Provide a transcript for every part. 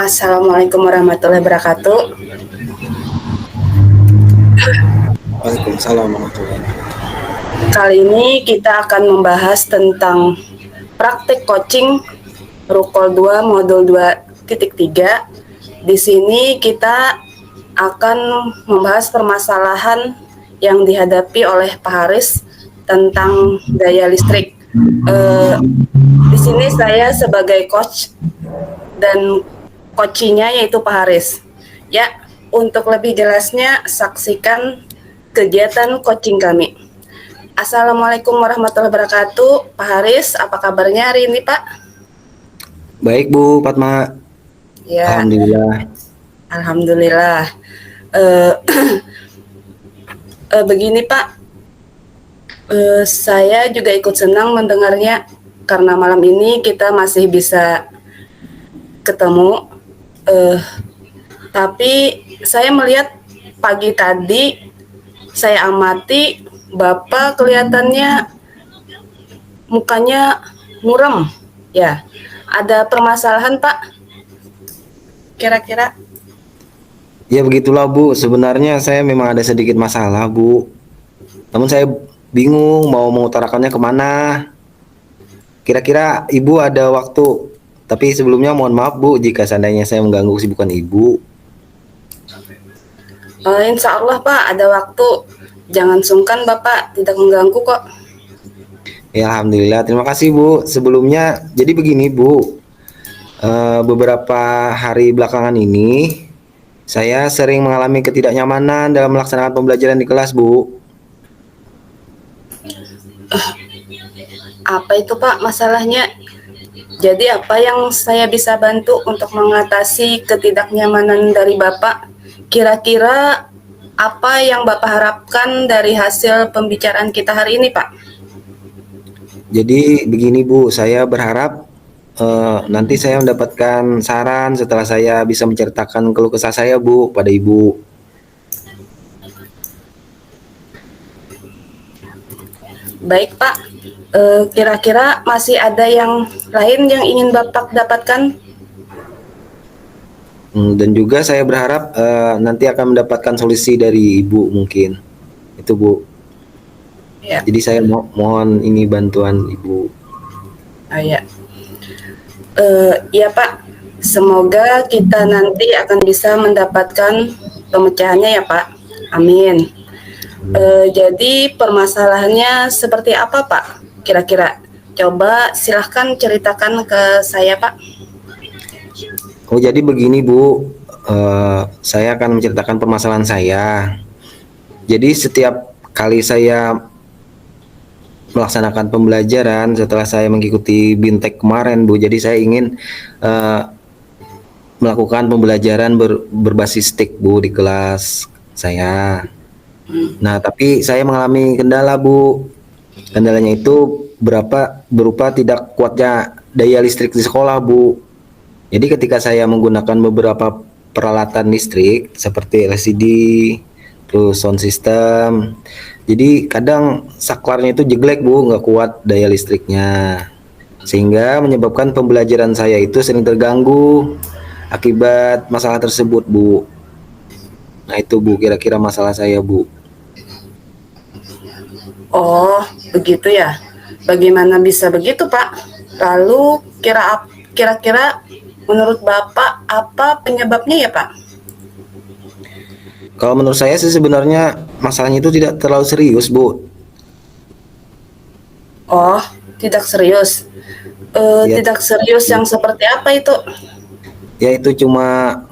Assalamualaikum warahmatullahi wabarakatuh. Waalaikumsalam warahmatullahi wabarakatuh. Kali ini kita akan membahas tentang praktik coaching Rukol 2 Modul 2.3. Di sini kita akan membahas permasalahan yang dihadapi oleh Pak Haris tentang daya listrik. Di sini saya sebagai coach dan coachingnya yaitu Pak Haris. Ya, untuk lebih jelasnya saksikan kegiatan coaching kami. Assalamualaikum warahmatullahi wabarakatuh. Pak Haris, apa kabarnya hari ini, Pak? Baik Bu Fatma, Ya, alhamdulillah. alhamdulillah. Begini, Pak, saya juga ikut senang mendengarnya karena malam ini kita masih bisa ketemu. Tapi saya melihat pagi tadi saya amati Bapak kelihatannya mukanya muram. Ya, ada permasalahan, Pak? Kira-kira? Ya begitulah Bu, sebenarnya saya memang ada sedikit masalah Bu. Namun saya bingung mau mengutarakannya kemana. Kira-kira Ibu ada waktu. Tapi sebelumnya mohon maaf Bu jika seandainya saya mengganggu kesibukan Ibu. Insya Allah, Pak, ada waktu. Jangan sungkan, Bapak, tidak mengganggu kok. Ya alhamdulillah, terima kasih Bu. Sebelumnya jadi begini Bu, beberapa hari belakangan ini saya sering mengalami ketidaknyamanan dalam melaksanakan pembelajaran di kelas Bu. Apa itu, Pak, masalahnya? Jadi apa yang saya bisa bantu untuk mengatasi ketidaknyamanan dari Bapak? Kira-kira apa yang Bapak harapkan dari hasil pembicaraan kita hari ini, Pak? Jadi begini Bu, saya berharap nanti saya mendapatkan saran setelah saya bisa menceritakan keluh kesah saya Bu pada Ibu. Baik, Pak. Kira-kira masih ada yang lain yang ingin Bapak dapatkan? Dan juga saya berharap nanti akan mendapatkan solusi dari Ibu mungkin. Itu Bu. Ya, Jadi saya mohon ini bantuan Ibu. ya. Ya, Pak. Semoga kita nanti akan bisa mendapatkan pemecahannya ya, Pak. Amin. Jadi permasalahannya seperti apa, Pak? Kira-kira. Coba silahkan ceritakan ke saya, Pak. Oh jadi begini Bu, saya akan menceritakan permasalahan saya. Jadi setiap kali saya melaksanakan pembelajaran setelah saya mengikuti Bintek kemarin Bu, jadi saya ingin melakukan pembelajaran berbasis stick Bu di kelas saya. Nah tapi saya mengalami kendala Bu. Kendalanya itu berupa tidak kuatnya daya listrik di sekolah Bu. Jadi ketika saya menggunakan beberapa peralatan listrik seperti LCD, terus sound system, jadi kadang saklarnya itu jeglek Bu, nggak kuat daya listriknya. Sehingga menyebabkan pembelajaran saya itu sering terganggu akibat masalah tersebut Bu. Nah itu Bu kira-kira masalah saya Bu. Oh, begitu ya. Bagaimana bisa begitu, Pak? Lalu kira-kira menurut Bapak apa penyebabnya ya, Pak? Kalau menurut saya sih sebenarnya masalahnya itu tidak terlalu serius Bu. Oh, tidak serius. Ya, Tidak serius yang seperti apa itu? ya itu cuma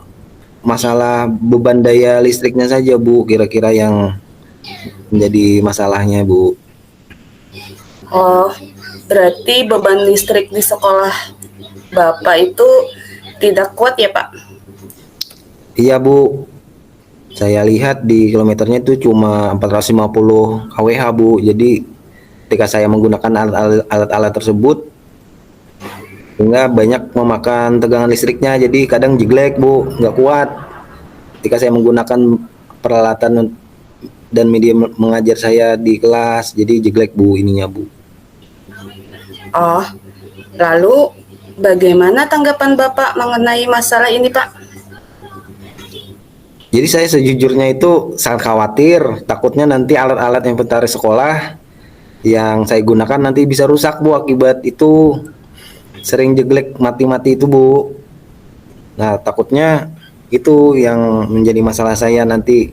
masalah beban daya listriknya saja Bu, kira-kira yang menjadi masalahnya Bu. Oh, berarti beban listrik di sekolah Bapak itu tidak kuat ya, Pak? Iya Bu, saya lihat di kilometernya itu cuma 450 kWh Bu. Jadi ketika saya menggunakan alat-alat tersebut sehingga banyak memakan tegangan listriknya, jadi kadang jeglek Bu, nggak kuat. Ketika saya menggunakan peralatan dan media mengajar saya di kelas, jadi jeglek Bu ininya Bu. Oh, lalu bagaimana tanggapan Bapak mengenai masalah ini, Pak? Jadi saya sejujurnya itu sangat khawatir, takutnya nanti alat-alat inventaris sekolah yang saya gunakan nanti bisa rusak Bu akibat itu sering jeglek mati-mati itu Bu. Nah takutnya itu yang menjadi masalah saya nanti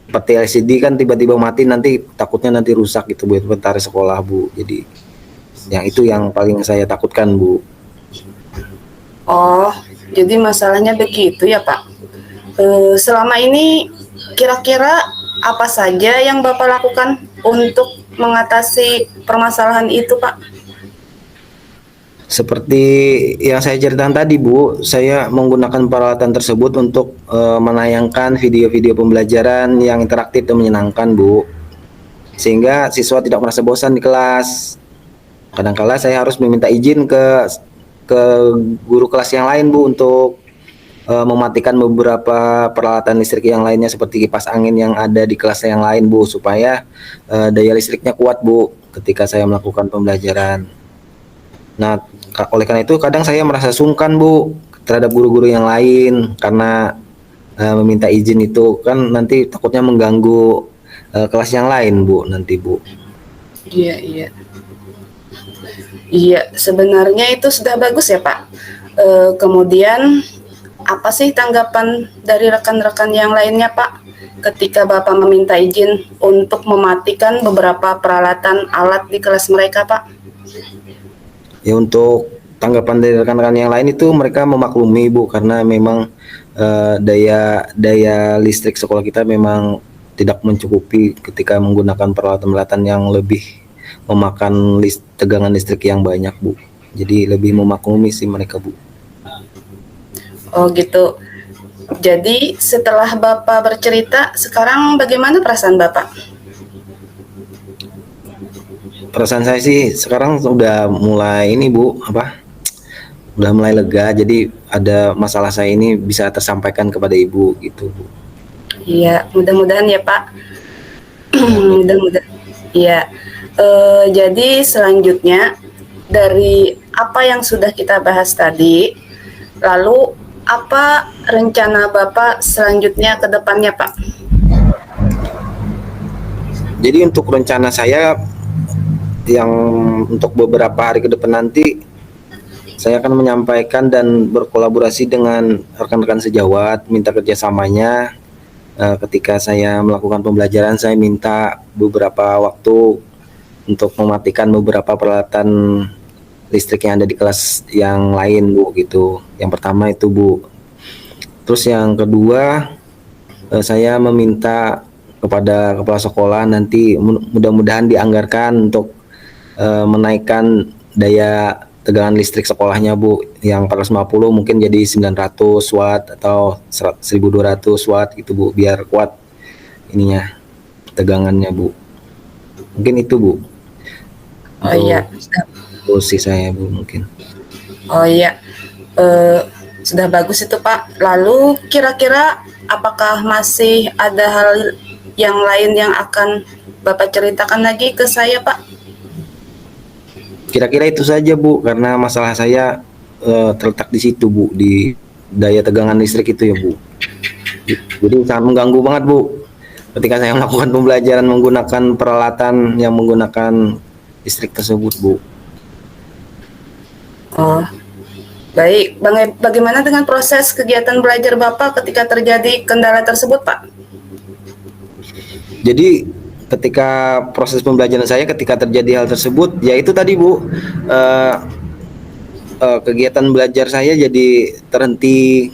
seperti LCD kan tiba-tiba mati nanti takutnya nanti rusak gitu Bu inventaris sekolah Bu. Jadi yang itu yang paling saya takutkan Bu. Oh, jadi masalahnya begitu ya, Pak. Selama ini kira-kira apa saja yang Bapak lakukan untuk mengatasi permasalahan itu, Pak? Seperti yang saya ceritakan tadi Bu, saya menggunakan peralatan tersebut untuk menayangkan video-video pembelajaran yang interaktif dan menyenangkan Bu. Sehingga siswa tidak merasa bosan di kelas. Kadang-kala saya harus meminta izin ke guru kelas yang lain Bu untuk mematikan beberapa peralatan listrik yang lainnya seperti kipas angin yang ada di kelas yang lain Bu supaya daya listriknya kuat Bu ketika saya melakukan pembelajaran. Nah, oleh karena itu kadang saya merasa sungkan Bu terhadap guru-guru yang lain karena meminta izin itu kan nanti takutnya mengganggu kelas yang lain Bu nanti Bu. Iya, iya. Iya, sebenarnya itu sudah bagus ya, Pak. Kemudian, apa sih tanggapan dari rekan-rekan yang lainnya, Pak, ketika Bapak meminta izin untuk mematikan beberapa peralatan alat di kelas mereka, Pak? Ya untuk tanggapan dari rekan-rekan yang lain itu mereka memaklumi Bu karena memang daya listrik sekolah kita memang tidak mencukupi ketika menggunakan peralatan-peralatan yang lebih memakan tegangan listrik yang banyak Bu. Jadi lebih memaklumi sih mereka Bu. Oh gitu. Jadi setelah Bapak bercerita, sekarang bagaimana perasaan Bapak? Perasaan saya sih sekarang sudah mulai ini Bu, udah mulai lega. Jadi ada masalah saya ini bisa tersampaikan kepada Ibu gitu Bu. Iya, mudah-mudahan ya Pak. Mudah-mudahan. Iya. Jadi selanjutnya dari apa yang sudah kita bahas tadi, lalu apa rencana Bapak selanjutnya ke depannya, Pak? Jadi untuk rencana saya yang untuk beberapa hari ke depan nanti saya akan menyampaikan dan berkolaborasi dengan rekan-rekan sejawat, minta kerjasamanya. Ketika saya melakukan pembelajaran, saya minta beberapa waktu untuk mematikan beberapa peralatan listrik yang ada di kelas yang lain Bu gitu. Yang pertama itu Bu. Terus yang kedua saya meminta kepada kepala sekolah nanti mudah-mudahan dianggarkan untuk menaikkan daya tegangan listrik sekolahnya Bu, yang 450 mungkin jadi 900 watt atau 1200 watt gitu Bu, biar kuat ininya tegangannya Bu. Mungkin itu Bu. Oh iya. Solusi saya Bu mungkin. Oh iya. Sudah bagus itu Pak. Lalu kira-kira apakah masih ada hal yang lain yang akan Bapak ceritakan lagi ke saya Pak? Kira-kira itu saja Bu, karena masalah saya terletak di situ Bu, di daya tegangan listrik itu ya Bu. Jadi sangat mengganggu banget Bu ketika saya melakukan pembelajaran menggunakan peralatan yang menggunakan listrik tersebut Bu. Oh, baik. Bagaimana dengan proses kegiatan belajar Bapak ketika terjadi kendala tersebut Pak? Jadi ketika proses pembelajaran saya ketika terjadi hal tersebut, yaitu tadi Bu, kegiatan belajar saya jadi terhenti.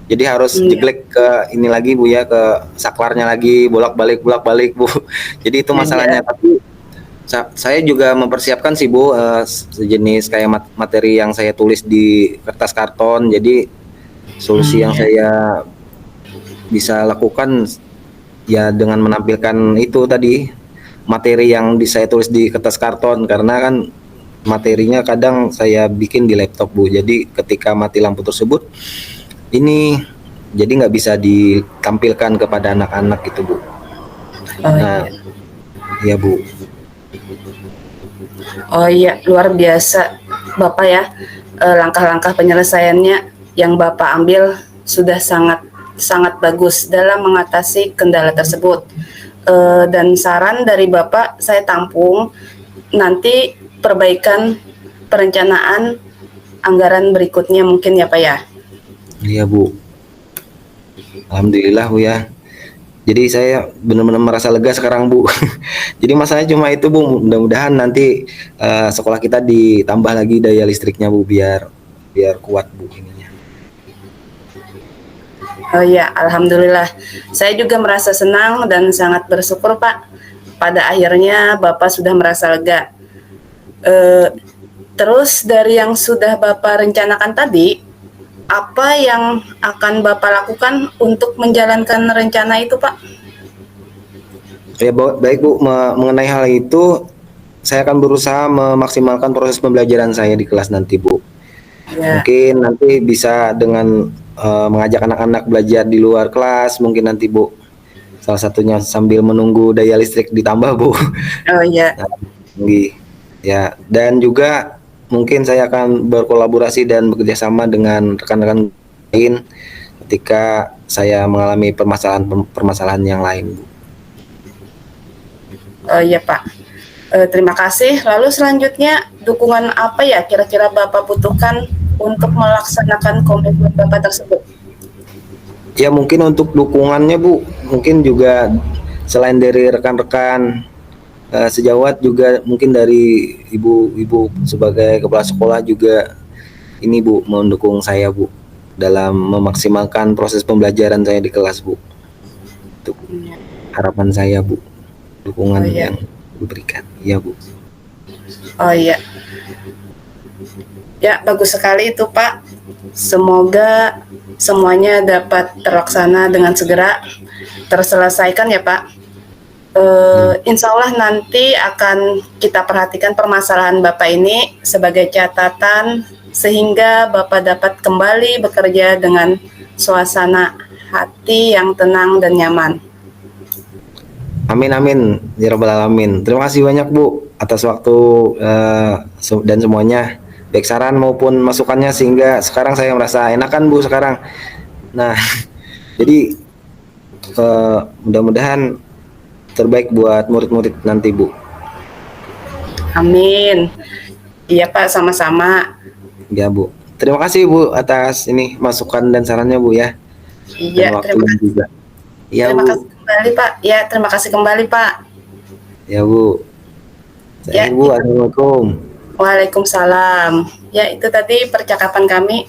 Jadi harus jeglek ke ini lagi Bu ya, ke saklarnya lagi, bolak-balik Bu. Jadi itu masalahnya. Tapi saya juga mempersiapkan sih Bu, sejenis kayak materi yang saya tulis di kertas karton. Jadi solusi yang saya bisa lakukan ya dengan menampilkan itu tadi materi yang saya tulis di kertas karton, karena kan materinya kadang saya bikin di laptop Bu. Jadi ketika mati lampu tersebut ini jadi nggak bisa ditampilkan kepada anak-anak gitu Bu. Nah, ya Bu. Oh iya, luar biasa Bapak ya. langkah-langkah penyelesaiannya yang Bapak ambil sudah sangat sangat bagus dalam mengatasi kendala tersebut. Dan saran dari Bapak saya tampung nanti perbaikan perencanaan anggaran berikutnya mungkin ya Pak ya. Iya Bu, alhamdulillah Bu ya. Jadi saya benar-benar merasa lega sekarang Bu. Jadi masalahnya cuma itu Bu, mudah-mudahan nanti sekolah kita ditambah lagi daya listriknya Bu, biar biar kuat Bu ininya. Oh ya, alhamdulillah. Saya juga merasa senang dan sangat bersyukur Pak. Pada akhirnya Bapak sudah merasa lega. Terus dari yang sudah Bapak rencanakan tadi, apa yang akan Bapak lakukan untuk menjalankan rencana itu Pak? Ya baik Bu, mengenai hal itu saya akan berusaha memaksimalkan proses pembelajaran saya di kelas nanti Bu. Ya, Mungkin nanti bisa dengan mengajak anak-anak belajar di luar kelas, mungkin nanti Bu. Salah satunya sambil menunggu daya listrik ditambah Bu. oh ya, Nah, ya, dan juga mungkin saya akan berkolaborasi dan bekerja sama dengan rekan-rekan lain ketika saya mengalami permasalahan yang lain Bu. oh ya Pak. Terima kasih. Lalu selanjutnya dukungan apa ya kira-kira Bapak butuhkan untuk melaksanakan komitmen Bapak tersebut? Ya mungkin untuk dukungannya Bu, mungkin juga selain dari rekan-rekan sejawat, juga mungkin dari ibu-ibu sebagai kepala sekolah juga ini Bu mendukung saya Bu dalam memaksimalkan proses pembelajaran saya di kelas Bu. Itu harapan saya Bu, dukungan Oh iya. yang diberikan. Ya Bu. Oh iya. Ya, bagus sekali itu Pak. Semoga semuanya dapat terlaksana dengan segera terselesaikan ya Pak. Insya Allah nanti akan kita perhatikan permasalahan Bapak ini sebagai catatan sehingga Bapak dapat kembali bekerja dengan suasana hati yang tenang dan nyaman. Amin amin ya rabbal alamin. Terima kasih banyak Bu atas waktu dan semuanya, baik saran maupun masukannya, sehingga sekarang saya merasa enakan Bu sekarang. Nah, jadi mudah-mudahan terbaik buat murid-murid nanti Bu. Amin. Iya Pak, sama-sama. Ya Bu. Terima kasih Bu atas ini masukan dan sarannya Bu ya. Iya, Dan waktunya juga. Ya terima Bu. kasih kembali Pak. Ya, terima kasih kembali Pak. Ya Bu. Ya, Saya Bu. Assalamualaikum. Waalaikumsalam. Ya, itu tadi percakapan kami